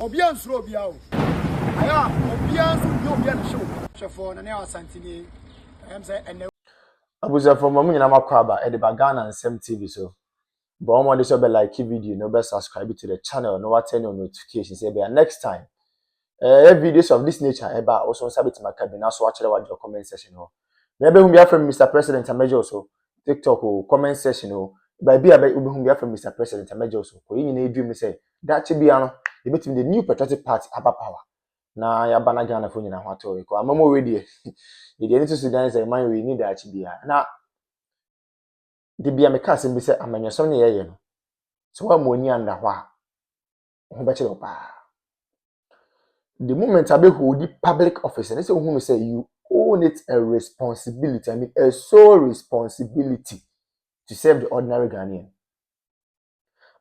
Obian slow biao. Aya, Obian so Obian show. Chefo na ne asantini. Am say ene. Abuza from mamu nyina makwaba e de bagana and M3n so. But omo dey so be like video, no be subscribe to the channel, no what turn on notifications say be next time. Videos of this nature eba also sabit makabina so watch the comment section ho. Maybe whom be from Mr. President Amajo so TikTok or comment section ho. By be whom be from Mr. President Amajo so. Ko yin na dream say that chi bia no e betimi the new patriotic party aba power. Na ya bana Ghana fo nyina ho ato ko amamo we dey. The need to Sudan say man we need that chi bia. Na the bia me ka sem bi say amanyasom ne yeye no. So wa mo ni anda ho a ho be chiro pa. The moment I be hold the public office, and they say, who say you own it a responsibility. I mean, a sole responsibility to serve the ordinary Ghanaian.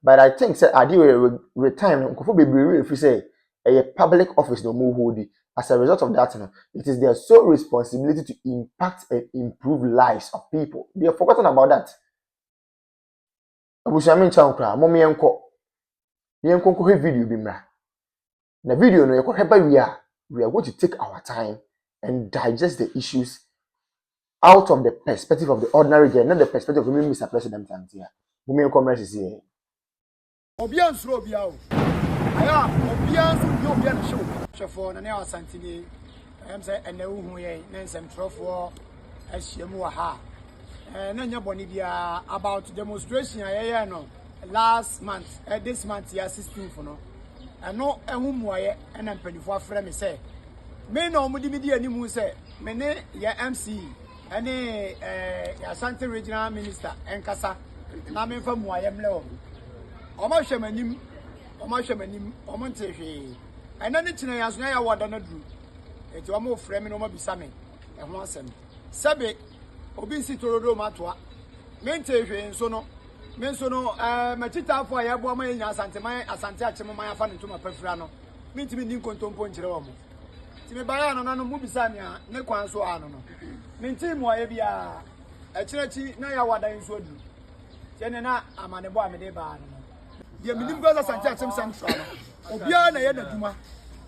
But I think, say, I do retirement. If you say a public office no more hold it, as a result of that, it is their sole responsibility to impact and improve lives of people. They have forgotten about that. Abushamin Chankra, Mommy Enko, the Enko video bimra. In the video, we are going to take our time and digest the issues out of the perspective of the ordinary girl, not the perspective of Mr. President. Women commerce is here. Obian slow biao. Aya, Obian so Obian show. Chefo na ne asantini. Am say ene hu ye na nsem trofo ahyiemu ha. Na nya boni bia about demonstration ayeye no last month, this month ya 16th no. Ano ehumuaye ena mpanifo afre me say me na omudi midi animu say me ne ya MC ene ya Asante regional minister enkasa na me fa muaye mle o ma hwemanim o mo ntehwe ena ne kina ya so ya wada na duru eti o ma ofre me no ma bisa me ho asem sebe obi si torodo matoa me ntehwe nso no menso no machita afọ ya bo ma nya asante achemo ma ya fa ntoma pafira no mintimi ni nkontompo nkire wo mo ti me baya no no mu bisa me a ne kwan so ano no minti mo ya bia achirechi na ya wada nso adu tene na amane bo amede ba no ye minim go asante achem central no obia na ye na duma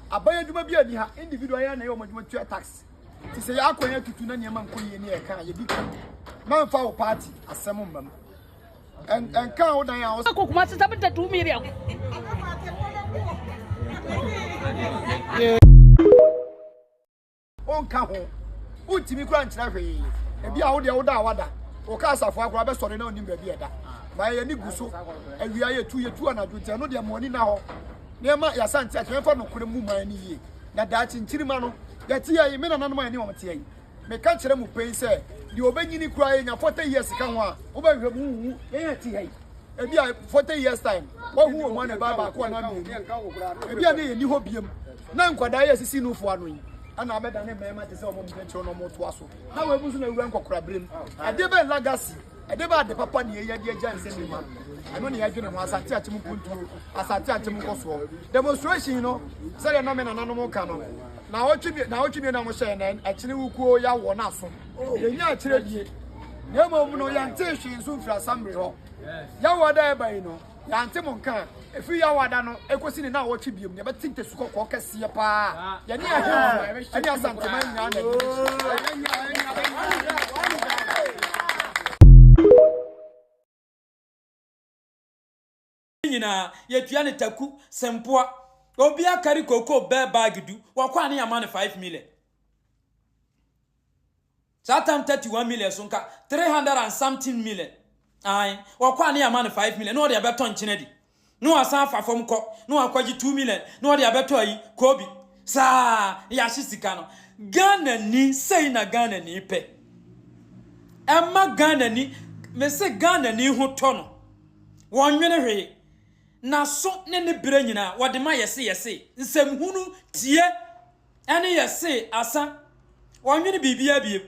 abaya duma bia ni ha individual ya na ye o maduma tua tax ti se ya akwanya tutu na niam nkoye ni e kan ye bi kan man fa wo party asem mbam and count down house ko kuma 72 million on ka ho utimi kura nkyira hwe e bia wo de wo da wada o ka asafo akura be sori na onim ba bia da ba ye ni guso awia ye tu anadwo ntia no de moni na ho nema ya sante a kefa no kure mu man ni ye na da chinchirima no ya ti ye me na nanom ani o mte ye me ka kyerɛ mu pen sɛ di obanyini kura ye nya 40 years ka ho a wo ba hwɛ mu ye ti ye e bia 40 years time wo hu o mo na ba ko na mi e bia ne ye ni ho biem na nkwada ye sisi no fo ano yi ana abeda ne mema te se o mo mbe kyerɛ no mo to aso na wo ebusu na wura nkokora brem ade be legacy ade ba de papa ne ye de agya nse ni ma ano ne adwene ho asante achemu puntu asante achemu koso demonstration no se le no me na nanom ka no na otwi na mo hye na akyene wukuo ya wo na so ye nya akyere die na mo no ya nte hwe nso mfira assembly ho ya wada e bai no ya nte mo nka efi ya wada no ekosi ni na wotwi biem ne betinte su kokko kase pa ya ni ahwe ani asante man nya na nyina yetua ne taku sempoa obi akari koko be bag du wakwa ne yama ne 5 million satam 31 million so nka 300 and something million ai wakwa ne yama ne 5 million no de abeto nkyene di no asan fafom kɔ no akwaji 2 million no de abeto ayi kobi sa ya shisika no Ghana ni sei na Ghana ni pe emma Ghana ni me se Ghana ni ho to no wonwene hwe na so ne bere nyina wode ma yese nsemhunu tie ene yese asa wonwene bibia biem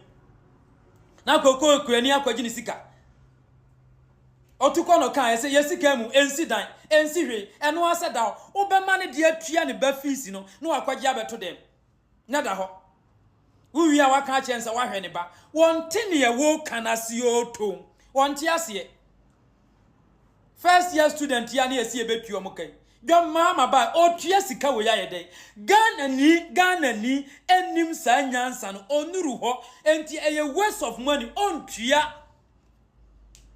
na kokko kurani akwaji ni sika otuko no kan yese ka mu ensi dan ensi hwe eno aseda obema ne de atua ne ba fees no na akwaji abeto dem na da ho uwi a waka chensa wahwe ne ba wonte ne ye wo kanase otom wonte ase first year student ya na esi ebetuo mo kai Dwa mama ba otua sika wo ya yede. Ghana ni enim sa nyansa no onuru ho enti eye waste of money ontua.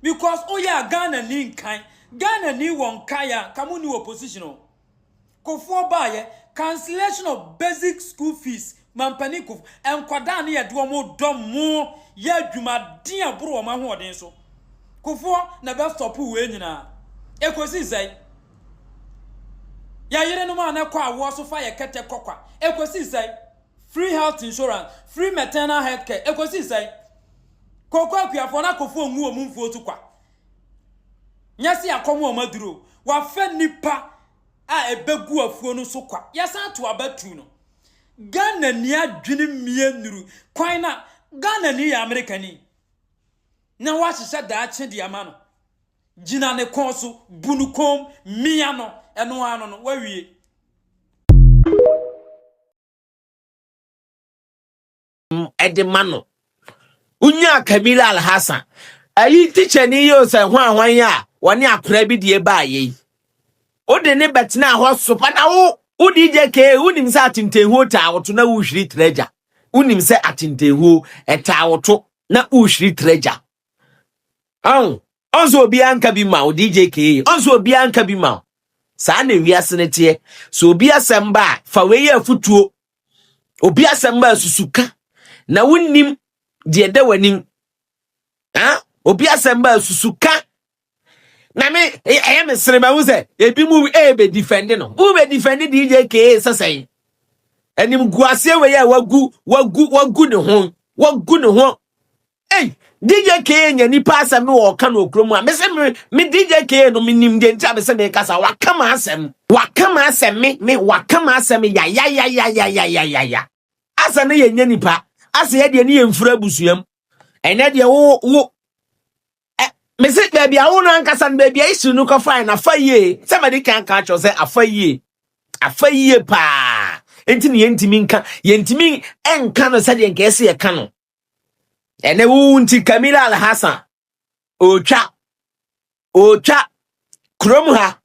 Because oya Ghana ni nkan. Ghana ni won kaya kamu ni opposition. Kofo ba ye cancellation of basic school fees. Mampani kof enkwada na ye de omo dom mo ye adwuma din aburo ma ho odin so. Kofo na be stop we nyina. Ekosi sai. Ya yere no ma na kwa awo so fa ye kete kokwa. Ekosi sai. Free health insurance, free maternal health care. Ekosi sai. Koko akuafo na kofo nwu omumfuo tukwa. Nyasi akomo omaduro. Wa fe nipa a ebegu afuo no so kwa. Yasa to abatu no. Ghana ni adwene mienuru. Kwan na Ghana ni ya Amerikani. Na wa hihye da che de ama no. Gina ne konso bunukom mia no eno ano no wawie. Edemano unya Kamila Al-Hassan ayi teacher ni yo se hwan ya woni akora bi de ba yi o de ne betina ho sopa na wo DJ K unim se atentehu ta woto na wo hwiri treasure unim se atentehu eta woto na wo hwiri treasure onzo obi anka bi ma o DJ K onzo obi anka bi ma sa na wiase ne tie so obi asamba fa we ya futuo obi asamba susuka na wunnim de da wanim obi asamba susuka na me me srema wo se ebi mu be defend no wo be defend DJ K sasai enim guase we ya wagu ne ho DJ K nya nipa asem no wo ka no okromu a me se me DJ K no minim de ntia me se me kasa wakama asem me wakama asem ya asa ne ye nya nipa asa ye de ne ye mfura busuam ene de wo me se baby awo no ankasa no baby isu no ko fine na faye somebody can catch us say afaye pa enti ne yentimi enka no se de nke ese ye ka no ene wu nti Kamila Al-Hassan ocha krom ha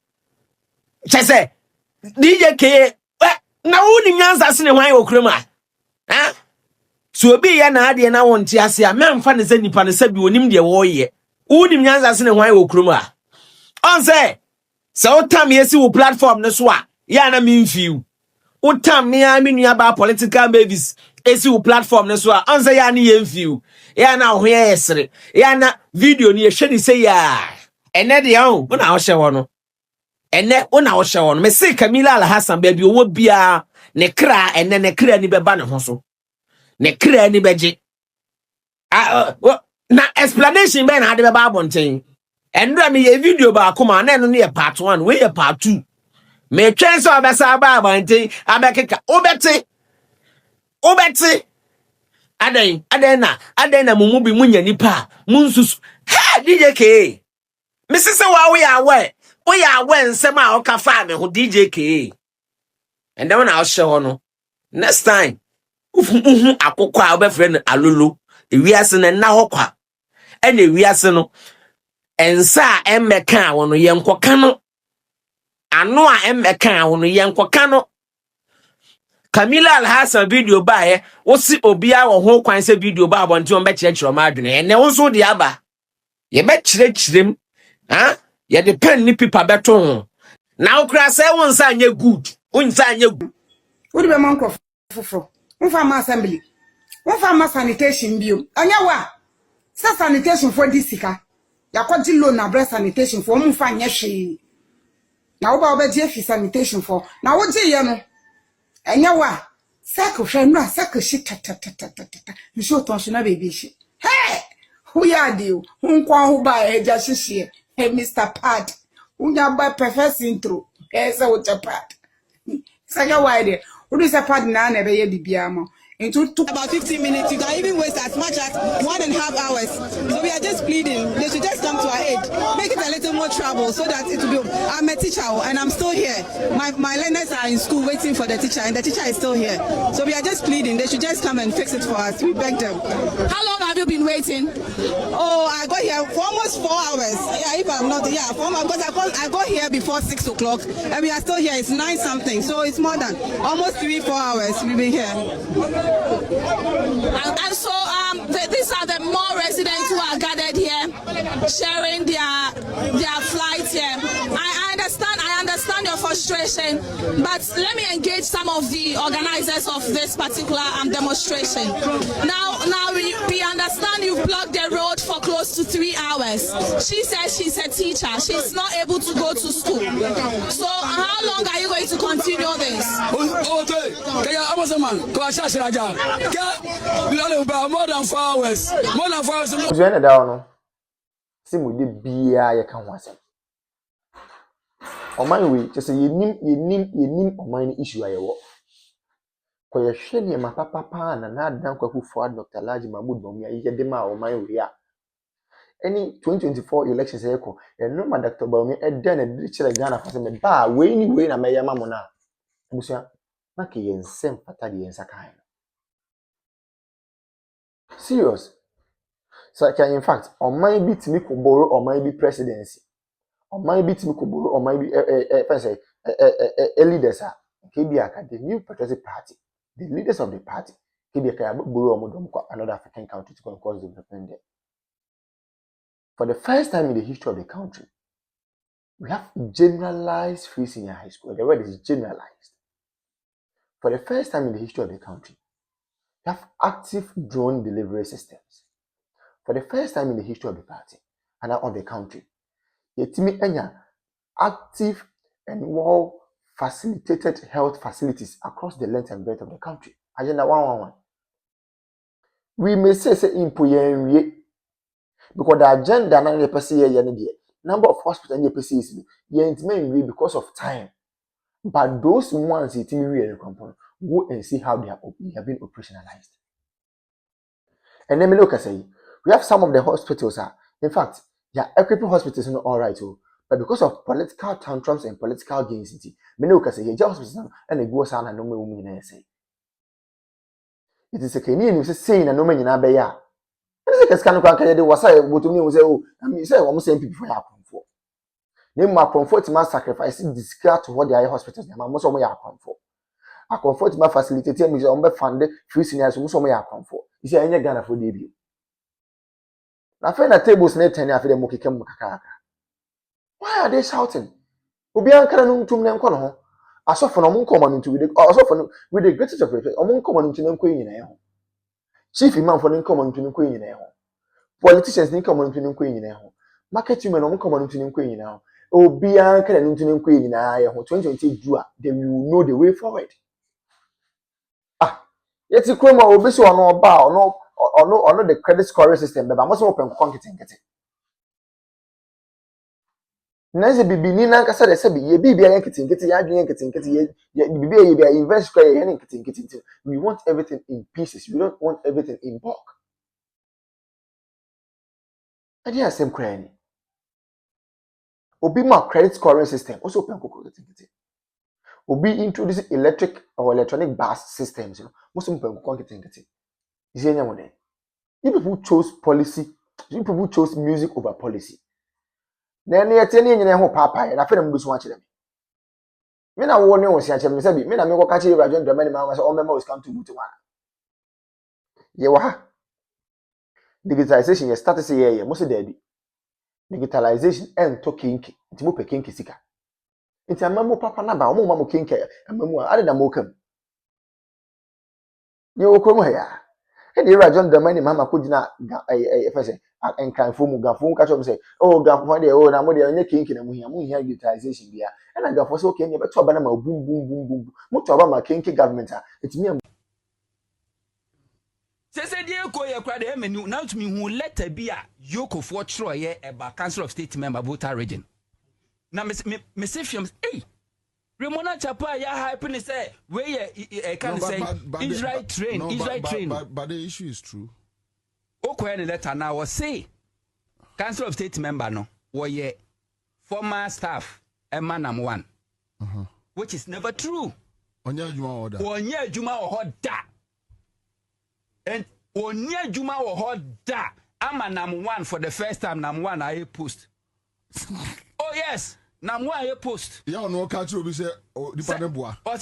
chese DJ K na wu ni nyansa se ne hwan wo krom ha so obi ya na ade na wonti ase a memfa ne se nipa ne sabi onim de wo ye wu ni nyansa se ne hwan wo krom ha on say so tam yesi wo platform ne so a ya na memfiu utam me a me nua ba political babies esi wo platform ne so a on say ya na yemfiu ya na ho yesere ya na video ni ehwe ni say ya ene de ho na ho hye wo no ene wo na ho hye wo no me say Kamila Al-Hassan baby owo bia ne kra ene ne kra ni beba ne ho so ne kra ni beje na explanation be na de beba abonten enra me ye video ba akoma na eno ne part 1 we ye part 2 me twen so obesa ba abonten abekeka obeti aden na mumu bi munya nipa munsusu ha DJ K misise wa we awe nsem a o ka fa me ho DJ K and then na o hye ho no next time ufu akokwa a obefre no alolo ewiase na ho kwa ene ewiase no ensa emmeka wo no yenkoka no ano a emmeka wo no yenkoka no Kamila Al-Hassan video ba wo si obia wo ho kwan se video ba abonti on be kirechiro ma adwene ene wo so de aba ye be kirechirem ye de pen ni paper beto ho na wo kra se won sa anya good unsa anya good wo de be man ko foforo won fa ma assembly won fa ma sanitation bio anya wa sa sanitation for disika yakwaji loan na breast sanitation for won fa anya hwe na wo ba obeje fi sanitation for na wo je ye no enya wa sako hwe no sako shi tatatata nso tonshina baby shi who ya dio nkwa ho ba eja hihie Mr. Pad unya ba perfect intro say what pad sanya wide we say pad na be ye bibia mo It took about 15 minutes. You can even waste as much as 1.5 hours. So we are just pleading. They should just come to our aid. Make it a little more trouble so that it will be. I'm a teacher and I'm still here. My learners are in school waiting for the teacher and the teacher is still here. So we are just pleading. They should just come and fix it for us. We beg them. How long have you been waiting? Oh, I got here for almost 4 hours. Yeah, if I'm not, yeah, 4 hours. Because I got here before 6 o'clock and we are still here. It's 9 something. So it's more than almost 3-4 hours we've been here. And so these are the more residents who are gathered here, sharing their flight here. I understand your frustration, but let me engage some of the organizers of this particular demonstration. Now we understand you've blocked the road for close to 3 hours. She says she's a teacher. She's not able to go to school. So how long are you going to continue this? Amasaman, more than 4 hours. More than 4 hours. Join down. See, we did be a can once. On my way, just say you name on my issue. I walk. For your shady, my papa, and not down who for Dr. Large Mahmoud Bawumia, you get them out on my way. Any 2024 elections, echo, and no, my Dr. Bawumia, and then a ditcher Ghana for some bar, way a Maya Mamona. Monsieur, Maki and Sem Patadi and Sakai. Serious. So, in fact, on my bit, me could borrow or my be presidency. On my bit, me could borrow or my be a leaders are KBA, the new patriotic party, the leaders of the party. KBA borrow another African country to cause development there. For the first time in the history of the country, we have generalized free senior high school. The word is generalized. For the first time in the history of the country, we have active drone delivery systems. For the first time in the history of the party and of the country, Yetimi Enya active and well facilitated health facilities across the length and breadth of the country. Agenda 111. We may say impoyen because the agenda na the person here number of hospitals and the is intimate because of time. But those ones yetimi go and see how they have been operationalized. And then me look say we have some of the hospitals in fact, yeah, equipping hospitals are not all right, but because of political tantrums and political gains, me look say yeah, hospitals and they go sana no me say. It is a Kenyan who say na no me nyina be ya. It is a scan kan kan dey wasa botumi say oh, I mean say we say NPP for ya comfort. Name ma comfort ma sacrifice discard to what they are hospitals na mo so mo ya comfort. A comfort ma facilitate me say on be fund free seniors mo so mo ya comfort. You say anya Ghana for dey. Na fe na tables na 10 afi dem mokekam kakaka. Why are they shouting? Obi ankara no ntum ne nko no ho. Asofo no mo nko ma no ntu asofo no with the greatest of respect, omo nko ma no ntu ne nko nyina ho. Chief imam for nko ma no ntu ne nko nyina ho. Politicians nko ma no ntu ne nko nyina ho. Market women omo nko ma no ntu ne nko nyina ho. Obi ankara no ntu ne nko nyina ho. 2020 Jua, then we will know the way forward. Yeti kroma obi so ono ba ono the credit scoring system be ba mo so open konketenkete. Nanze bibini na nkasa de se bi ye bibia yanketenkete ya adwen yanketenkete ye bibia ye bia invest square ye yanketenkete. We want everything in pieces. We don't want everything in bulk. Adi asem kra ni. Obi ma credit scoring system also open konketenkete. Obi introduce electric or electronic bus systems, most of them konketenkete. Is any one there? You people chose policy, you people chose music over policy. Then you tell me ho papa, and I feel them go watch them. Me na wo ne wo sia chem say bi, me na me go catch you Regr3ts man say all members come to do one. Ye wa ha. Digitalization ye start say ye mo say there bi. Digitalization and to kinki, nti mo pe kinki sika. Nti amamu papa na ba, omo mamu kinki, amamu ade na mo kam. Ye wo krom ha ya. And the Regr3ts mama could not encanfo mu gafo catch up say, oh, gafo de oh, na mo de onye kinki na mu hia utilization bia. And I gafo say okay, you better ba na ma boom boom boom boom. Mo to ba ma kinki government it me Say dey ko ye kra de menu now to me who letter bi a yoko for tro ye about council of state member voter region. Na me say fiam hey Remona Chapa ya hype say where can say Israel train, Israel train. But the issue is true. Okay, the letter now was say Council of State member no, were former staff Emanam 1, which is never true. Onya Juma order. Onya Juma or da. And Onya Juma or da. Amanam 1 for the first time. Nam 1 I post. Oh yes, Nam 1 I post. Yeah, no catch you. We say, oh, the panel boy. Or